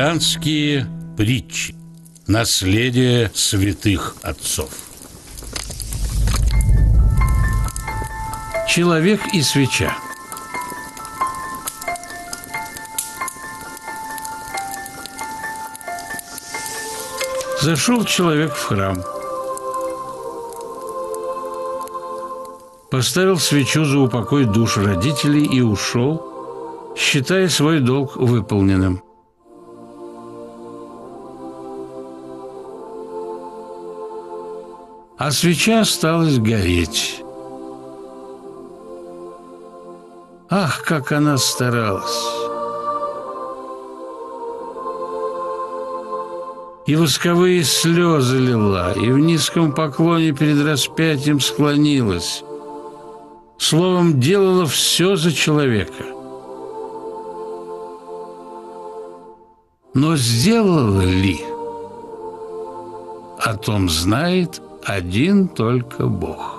Христианские притчи. Наследие святых отцов. Человек и свеча. Зашел человек в храм, поставил свечу за упокой душ родителей и ушел, считая свой долг выполненным. А свеча осталась гореть. Ах, как она старалась! И восковые слезы лила, и в низком поклоне перед распятием склонилась. Словом, делала все за человека. Но сделала ли? О том знает один только Бог.